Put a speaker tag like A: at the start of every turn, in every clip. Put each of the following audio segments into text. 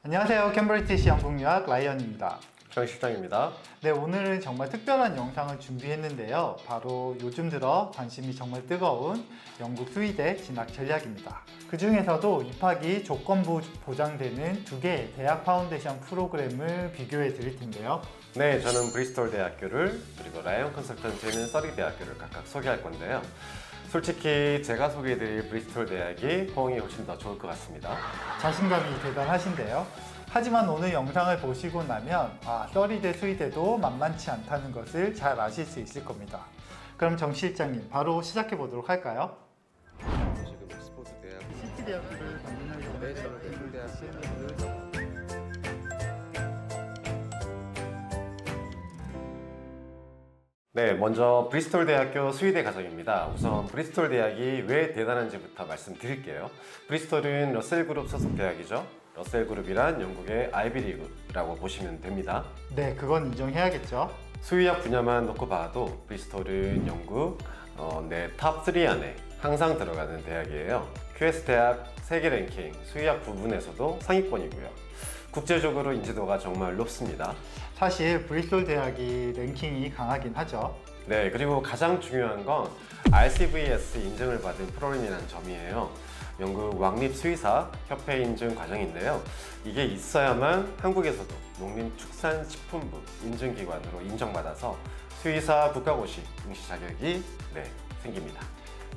A: 안녕하세요. 캠브리티시 영국유학 라이언입니다.
B: 정 실장입니다.
A: 네, 오늘은 정말 특별한 영상을 준비했는데요. 바로 요즘 들어 관심이 정말 뜨거운 영국 수의대 진학 전략입니다. 그 중에서도 입학이 조건부 보장되는 두 개의 대학 파운데이션 프로그램을 비교해 드릴 텐데요.
B: 네, 저는 브리스톨 대학교를 그리고 라이언 컨설턴트는 서리 대학교를 각각 소개할 건데요. 솔직히 제가 소개해드릴 브리스톨 대학이 호응이 훨씬 더 좋을 것 같습니다.
A: 자신감이 대단하신데요. 하지만 오늘 영상을 보시고 나면 서리대 수의대도 만만치 않다는 것을 잘 아실 수 있을 겁니다. 그럼 정 실장님 바로 시작해 보도록 할까요?
B: 지금 옥스퍼드 대학
A: 시티 대학교를 방문하기
B: 네, 저는 브리스톨 대학 수의대를 네, 먼저 브리스톨 대학교 수의대 과정입니다. 우선 브리스톨 대학이 왜 대단한지부터 말씀드릴게요. 브리스톨은 러셀 그룹 소속 대학이죠. 러셀 그룹이란 영국의 아이비리그라고 보시면 됩니다.
A: 네, 그건 인정해야겠죠.
B: 수의학 분야만 놓고 봐도 브리스톨은 영국 탑 3 안에 항상 들어가는 대학이에요. QS 대학 세계 랭킹 수의학 부분에서도 상위권이고요. 국제적으로 인지도가 정말 높습니다.
A: 사실 브리스톨 대학이 랭킹이 강하긴 하죠.
B: 네, 그리고 가장 중요한 건 RCVS 인증을 받은 프로그램이라는 점이에요. 영국 왕립 수의사 협회 인증 과정인데요. 이게 있어야만 한국에서도 농림축산식품부 인증기관으로 인정받아서 수의사 국가고시 응시 자격이 생깁니다.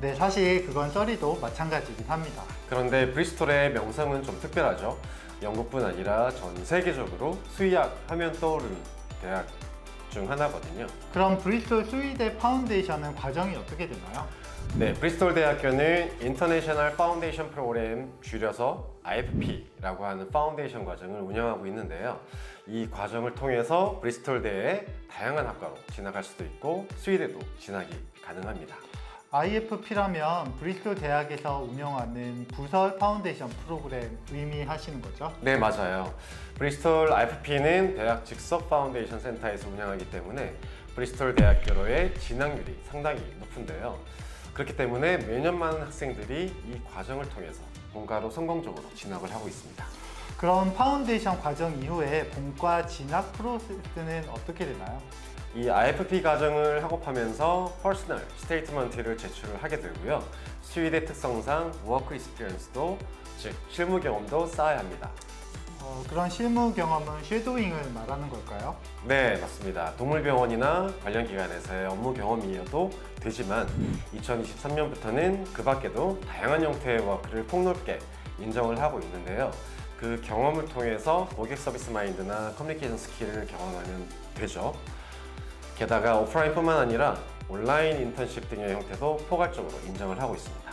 A: 네, 사실 그건 서리도 마찬가지긴 합니다.
B: 그런데 브리스톨의 명성은 좀 특별하죠. 영국뿐 아니라 전 세계적으로 수의학 하면 떠오르는 대학 중 하나거든요.
A: 그럼 브리스톨 수의대 파운데이션은 과정이 어떻게 되나요?
B: 네, 브리스톨 대학교는 International Foundation Program, 줄여서 IFP라고 하는 파운데이션 과정을 운영하고 있는데요. 이 과정을 통해서 브리스톨 대의 다양한 학과로 진학할 수도 있고 수의대도 진학이 가능합니다.
A: IFP라면 브리스톨 대학에서 운영하는 부설 파운데이션 프로그램 의미하시는 거죠?
B: 네, 맞아요. 브리스톨 IFP는 대학 직속 파운데이션 센터에서 운영하기 때문에 브리스톨 대학교로의 진학률이 상당히 높은데요. 그렇기 때문에 매년 많은 학생들이 이 과정을 통해서 본과로 성공적으로 진학을 하고 있습니다.
A: 그럼 파운데이션 과정 이후에 본과 진학 프로세스는 어떻게 되나요?
B: 이 IFP 과정을 학업하면서 퍼스널 스테이트먼트를 제출을 하게 되고요. 수의대 특성상 워크 익스피리언스도, 즉 실무 경험도 쌓아야 합니다.
A: 그런 실무 경험은 쉐도잉을 말하는 걸까요?
B: 네, 맞습니다. 동물병원이나 관련 기관에서의 업무 경험이어도 되지만 2023년부터는 그 밖에도 다양한 형태의 워크를 폭넓게 인정을 하고 있는데요. 그 경험을 통해서 고객 서비스 마인드나 커뮤니케이션 스킬을 경험하면 되죠. 게다가 오프라인뿐만 아니라 온라인 인턴십 등의 형태도 포괄적으로 인정을 하고 있습니다.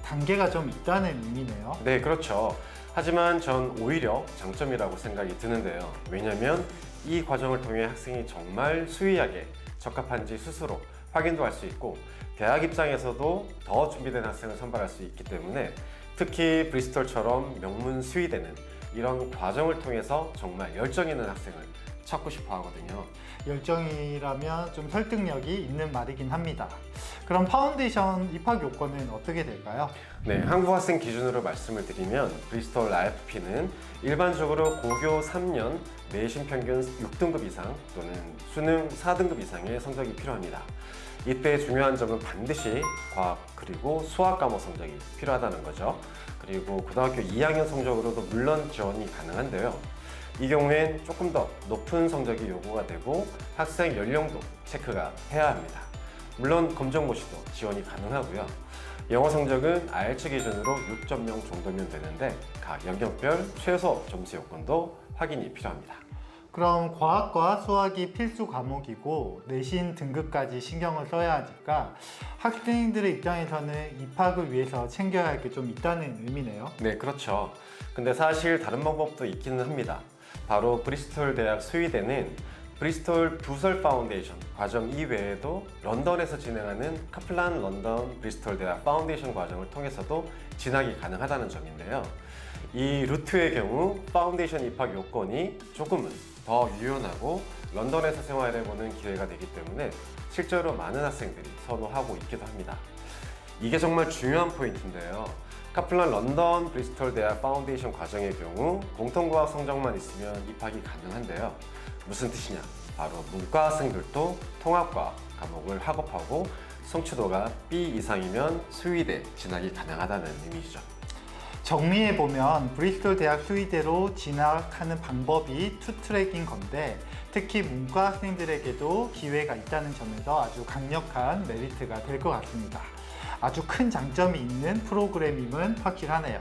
A: 단계가 좀 있다는 의미네요.
B: 네, 그렇죠. 하지만 전 오히려 장점이라고 생각이 드는데요. 왜냐하면 이 과정을 통해 학생이 정말 수의학에 적합한지 스스로 확인도 할 수 있고 대학 입장에서도 더 준비된 학생을 선발할 수 있기 때문에 특히 브리스톨처럼 명문 수의대는 이런 과정을 통해서 정말 열정 있는 학생을 찾고 싶어 하거든요.
A: 열정이라면 좀 설득력이 있는 말이긴 합니다. 그럼 파운데이션 입학 요건은 어떻게 될까요?
B: 네, 한국 학생 기준으로 말씀을 드리면 브리스톨 IFP는 일반적으로 고교 3년 내신 평균 6등급 이상 또는 수능 4등급 이상의 성적이 필요합니다. 이때 중요한 점은 반드시 과학 그리고 수학 과목 성적이 필요하다는 거죠. 그리고 고등학교 2학년 성적으로도 물론 지원이 가능한데요. 이 경우엔 조금 더 높은 성적이 요구가 되고 학생 연령도 체크가 해야 합니다. 물론 검정고시도 지원이 가능하고요. 영어 성적은 IELTS 기준으로 6.0 정도면 되는데 각 영역별 최소 점수 요건도 확인이 필요합니다.
A: 그럼 과학과 수학이 필수 과목이고 내신 등급까지 신경을 써야 하니까 학생들의 입장에서는 입학을 위해서 챙겨야 할 게 좀 있다는 의미네요.
B: 네, 그렇죠. 근데 사실 다른 방법도 있기는 합니다. 바로 브리스톨 대학 수의대는 브리스톨 부설 파운데이션 과정 이외에도 런던에서 진행하는 카플란 런던 브리스톨 대학 파운데이션 과정을 통해서도 진학이 가능하다는 점인데요. 이 루트의 경우 파운데이션 입학 요건이 조금은 더 유연하고 런던에서 생활해보는 기회가 되기 때문에 실제로 많은 학생들이 선호하고 있기도 합니다. 이게 정말 중요한 포인트인데요. 카플란 런던 브리스톨 대학 파운데이션 과정의 경우 공통과학 성적만 있으면 입학이 가능한데요. 무슨 뜻이냐? 바로 문과학생들도 통합과학 과목을 학업하고 성취도가 B 이상이면 수의대 진학이 가능하다는 의미죠.
A: 정리해 보면 브리스톨 대학 수의대로 진학하는 방법이 투트랙인 건데 특히 문과 학생들에게도 기회가 있다는 점에서 아주 강력한 메리트가 될 것 같습니다. 아주 큰 장점이 있는 프로그램임은 확실하네요.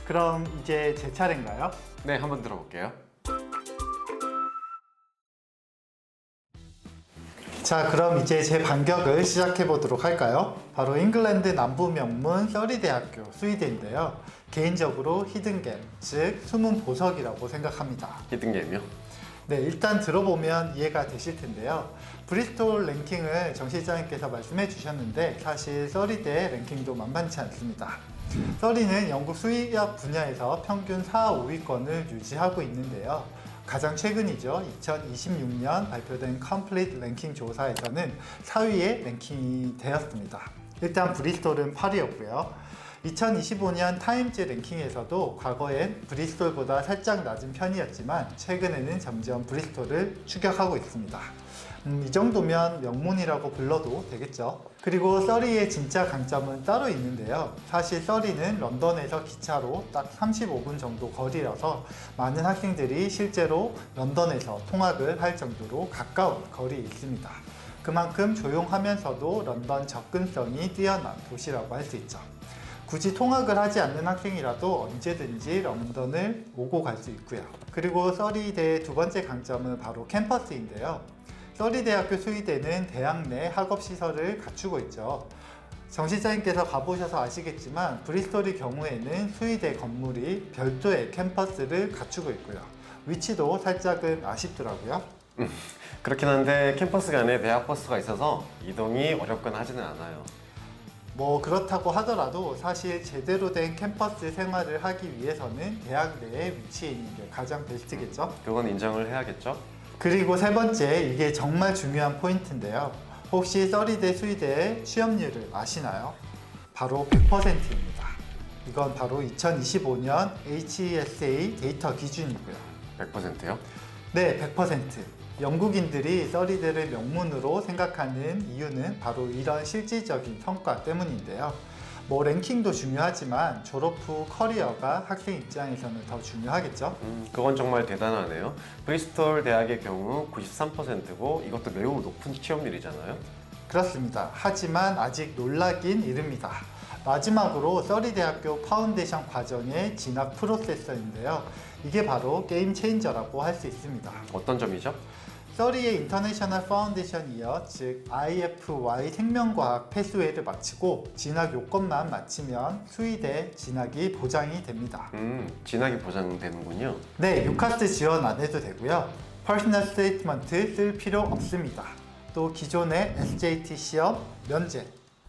A: 그럼 이제 제 차례인가요?
B: 네, 한번 들어볼게요.
A: 자, 그럼 이제 제 반격을 시작해 보도록 할까요? 바로 잉글랜드 남부 명문 서리대학교 수의대인데요. 개인적으로 히든겜, 즉 숨은 보석이라고 생각합니다.
B: 히든게임이요?
A: 네, 일단 들어보면 이해가 되실 텐데요. 브리스톨 랭킹을 정 실장님께서 말씀해 주셨는데 사실 서리대 랭킹도 만만치 않습니다. 서리는 영국 수의학 분야에서 평균 4, 5위권을 유지하고 있는데요. 가장 최근이죠. 2026년 발표된 컴플리트 랭킹 조사에서는 4위에 랭킹이 되었습니다. 일단 브리스톨은 8위였고요. 2025년 타임즈 랭킹에서도 과거엔 브리스톨보다 살짝 낮은 편이었지만 최근에는 점점 브리스톨을 추격하고 있습니다. 이 정도면 명문이라고 불러도 되겠죠. 그리고 서리의 진짜 강점은 따로 있는데요. 사실 서리는 런던에서 기차로 딱 35분 정도 거리라서 많은 학생들이 실제로 런던에서 통학을 할 정도로 가까운 거리에 있습니다. 그만큼 조용하면서도 런던 접근성이 뛰어난 도시라고 할 수 있죠. 굳이 통학을 하지 않는 학생이라도 언제든지 런던을 오고 갈 수 있고요. 그리고 서리대의 두 번째 강점은 바로 캠퍼스인데요. 서리대학교 수의대는 대학 내 학업시설을 갖추고 있죠. 정 실장님께서 가보셔서 아시겠지만 브리스톨의 경우에는 수의대 건물이 별도의 캠퍼스를 갖추고 있고요. 위치도 살짝은 아쉽더라고요.
B: 그렇긴 한데 캠퍼스 간에 대학 버스가 있어서 이동이 어렵거나 하지는 않아요.
A: 뭐 그렇다고 하더라도 사실 제대로 된 캠퍼스 생활을 하기 위해서는 대학 내에 위치해 있는 게 가장 베스트겠죠?
B: 그건 인정을 해야겠죠?
A: 그리고 세 번째, 이게 정말 중요한 포인트인데요. 혹시 서리대 수의대의 취업률을 아시나요? 바로 100%입니다. 이건 바로 2025년 HESA 데이터 기준이고요.
B: 100%요?
A: 네, 100%. 영국인들이 서리대를 명문으로 생각하는 이유는 바로 이런 실질적인 성과 때문인데요. 뭐 랭킹도 중요하지만 졸업 후 커리어가 학생 입장에서는 더 중요하겠죠?
B: 그건 정말 대단하네요. 브리스톨 대학의 경우 93%고 이것도 매우 높은 취업률이잖아요.
A: 그렇습니다. 하지만 아직 놀라긴 이릅니다. 마지막으로 서리대학교 파운데이션 과정의 진학 프로세서인데요. 이게 바로 게임 체인저라고 할 수 있습니다.
B: 어떤 점이죠?
A: 서리의 인터내셔널 파운데이션 이어 즉 IFY 생명과학 패스웨이를 마치고 진학 요건만 마치면 수의대 진학이 보장이 됩니다.
B: 진학이 보장되는군요.
A: 네, 유카스 지원 안 해도 되고요. 퍼스널 스테이트먼트 쓸 필요 없습니다. 또 기존의 SJT 시험 면제,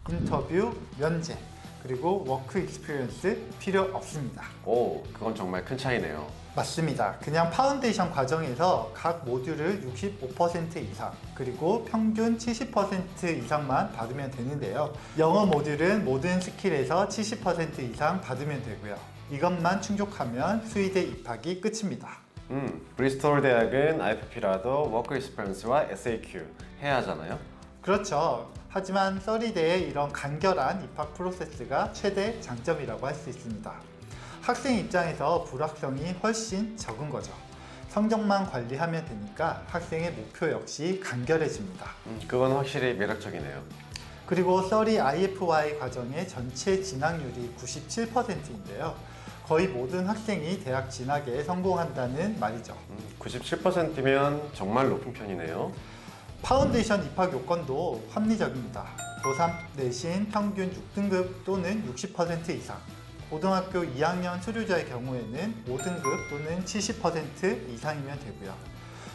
A: 인터뷰 면제, 그리고 워크 익스피리언스 필요 없습니다.
B: 오, 그건 정말 큰 차이네요.
A: 맞습니다. 그냥 파운데이션 과정에서 각 모듈을 65% 이상 그리고 평균 70% 이상만 받으면 되는데요. 영어 모듈은 모든 스킬에서 70% 이상 받으면 되고요. 이것만 충족하면 수의대 입학이 끝입니다.
B: 브리스톨 대학은 IFP라도 워크 익스피리언스와 SAQ 해야 하잖아요.
A: 그렇죠. 하지만 서리대의 이런 간결한 입학 프로세스가 최대 장점이라고 할 수 있습니다. 학생 입장에서 불확성이 훨씬 적은 거죠. 성적만 관리하면 되니까 학생의 목표 역시 간결해집니다.
B: 그건 확실히 매력적이네요.
A: 그리고 서리 IFY 과정의 전체 진학률이 97%인데요. 거의 모든 학생이 대학 진학에 성공한다는 말이죠.
B: 97%면 정말 높은 편이네요.
A: 파운데이션 입학 요건도 합리적입니다. 고3 내신 평균 6등급 또는 60% 이상, 고등학교 2학년 수료자의 경우에는 5등급 또는 70% 이상이면 되고요.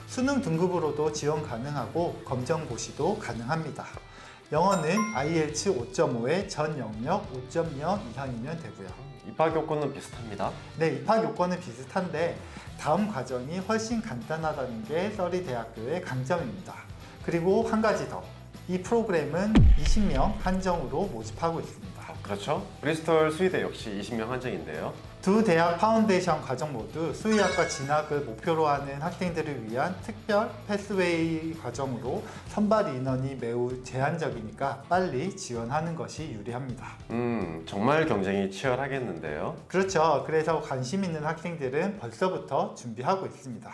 A: 수능 등급으로도 지원 가능하고 검정고시도 가능합니다. 영어는 IELTS 5.5에 전 영역 5.0 이상이면 되고요.
B: 입학 요건은 비슷합니다.
A: 네, 입학 요건은 비슷한데 다음 과정이 훨씬 간단하다는 게 서리대학교의 강점입니다. 그리고 한 가지 더, 이 프로그램은 20명 한정으로 모집하고 있습니다.
B: 그렇죠. 브리스톨 수의대 역시 20명 한정인데요.
A: 두 대학 파운데이션 과정 모두 수의학과 진학을 목표로 하는 학생들을 위한 특별 패스웨이 과정으로 선발 인원이 매우 제한적이니까 빨리 지원하는 것이 유리합니다.
B: 정말 경쟁이 치열하겠는데요.
A: 그렇죠. 그래서 관심 있는 학생들은 벌써부터 준비하고 있습니다.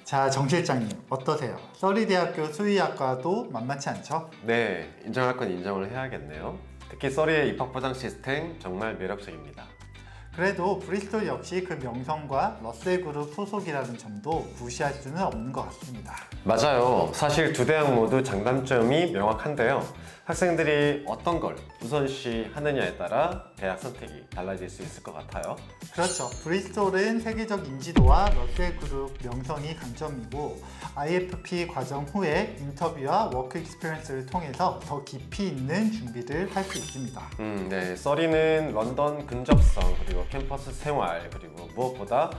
A: 자, 정 실장님 어떠세요? 써리대학교 수의학과도 만만치 않죠?
B: 네, 인정할 건 인정을 해야겠네요. 특히 써리의 입학 보장 시스템 정말 매력적입니다.
A: 그래도 브리스톨 역시 그 명성과 러셀그룹 소속이라는 점도 무시할 수는 없는 것 같습니다.
B: 맞아요. 사실 두 대학 모두 장단점이 명확한데요. 학생들이 어떤 걸 우선시 하느냐에 따라 대학 선택이 달라질 수 있을 것 같아요.
A: 그렇죠. 브리스톨은 세계적 인지도와 러셀그룹 명성이 강점이고 IFP 과정 후에 인터뷰와 워크 익스피리언스를 통해서 더 깊이 있는 준비를 할 수 있습니다.
B: 네, 써리는 런던 근접성 그리고 캠퍼스 생활 그리고 무엇보다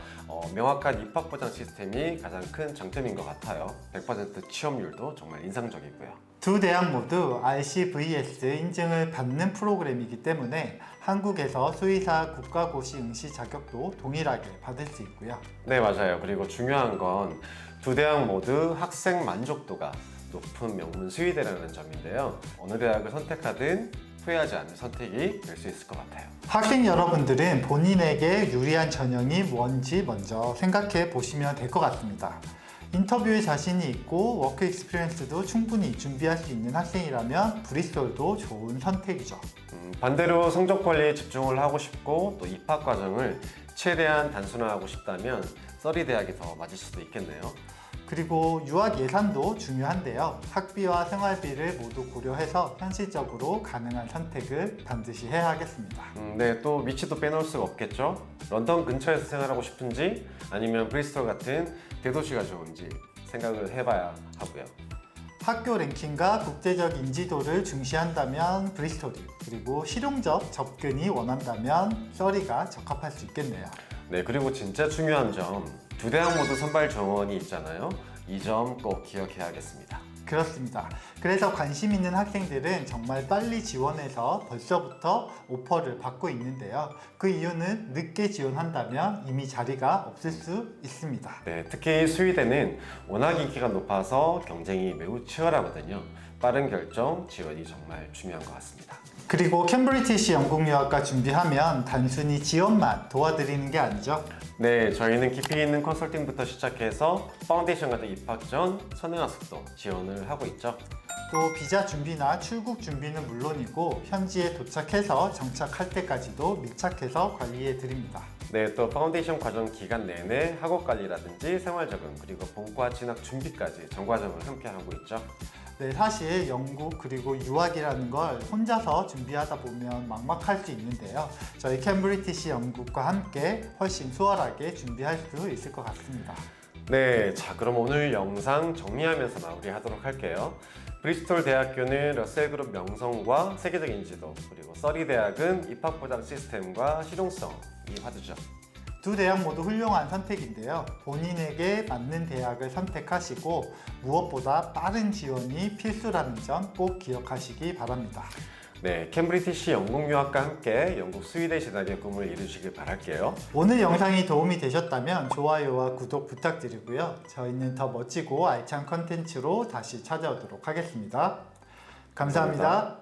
B: 명확한 입학 보장 시스템이 가장 큰 장점인 것 같아요. 100% 취업률도 정말 인상적이고요.
A: 두 대학 모두 RCVS 인증을 받는 프로그램이기 때문에 한국에서 수의사 국가고시 응시 자격도 동일하게 받을 수 있고요.
B: 네, 맞아요. 그리고 중요한 건 두 대학 모두 학생 만족도가 높은 명문 수의대라는 점인데요. 어느 대학을 선택하든 후회하지 않을 선택이 될 수 있을 것 같아요.
A: 학생 여러분들은 본인에게 유리한 전형이 뭔지 먼저 생각해 보시면 될 것 같습니다. 인터뷰에 자신이 있고 워크 익스피리언스도 충분히 준비할 수 있는 학생이라면 브리스톨도 좋은 선택이죠.
B: 반대로 성적 관리에 집중을 하고 싶고 또 입학 과정을 최대한 단순화하고 싶다면 써리 대학이 더 맞을 수도 있겠네요.
A: 그리고 유학 예산도 중요한데요. 학비와 생활비를 모두 고려해서 현실적으로 가능한 선택을 반드시 해야 하겠습니다.
B: 네, 또 위치도 빼놓을 수가 없겠죠. 런던 근처에서 생활하고 싶은지 아니면 브리스톨 같은 대도시가 좋은지 생각을 해봐야 하고요.
A: 학교 랭킹과 국제적 인지도를 중시한다면 브리스톨이, 그리고 실용적 접근이 원한다면 써리가 적합할 수 있겠네요.
B: 네, 그리고 진짜 중요한 점, 두 대학 모두 선발 정원이 있잖아요. 이 점 꼭 기억해야겠습니다.
A: 그렇습니다. 그래서 관심 있는 학생들은 정말 빨리 지원해서 벌써부터 오퍼를 받고 있는데요. 그 이유는 늦게 지원한다면 이미 자리가 없을 수 있습니다.
B: 네, 특히 수의대는 워낙 인기가 높아서 경쟁이 매우 치열하거든요. 빠른 결정, 지원이 정말 중요한 것 같습니다.
A: 그리고 캠브리티시 영국유학과 준비하면 단순히 지원만 도와드리는 게 아니죠.
B: 네, 저희는 깊이 있는 컨설팅부터 시작해서 파운데이션 같은 입학 전 선행학습도 지원을 하고 있죠.
A: 또 비자 준비나 출국 준비는 물론이고 현지에 도착해서 정착할 때까지도 밀착해서 관리해 드립니다.
B: 네, 또 파운데이션 과정 기간 내내 학업 관리라든지 생활 적응 그리고 본과 진학 준비까지 전 과정을 함께 하고 있죠.
A: 네, 사실 영국 그리고 유학이라는 걸 혼자서 준비하다 보면 막막할 수 있는데요. 저희 캠브리티시 영국과 함께 훨씬 수월하게 준비할 수 있을 것 같습니다.
B: 네, 자 그럼 오늘 영상 정리하면서 마무리하도록 할게요. 브리스톨 대학교는 러셀그룹 명성과 세계적 인지도 그리고 써리 대학은 입학 보장 시스템과 실용성이 화두죠.
A: 두 대학 모두 훌륭한 선택인데요. 본인에게 맞는 대학을 선택하시고 무엇보다 빠른 지원이 필수라는 점 꼭 기억하시기 바랍니다.
B: 네, 캠브리티시 영국유학과 함께 영국 수의대 진학의 꿈을 이루시길 바랄게요.
A: 오늘 영상이 도움이 되셨다면 좋아요와 구독 부탁드리고요. 저희는 더 멋지고 알찬 컨텐츠로 다시 찾아오도록 하겠습니다. 감사합니다.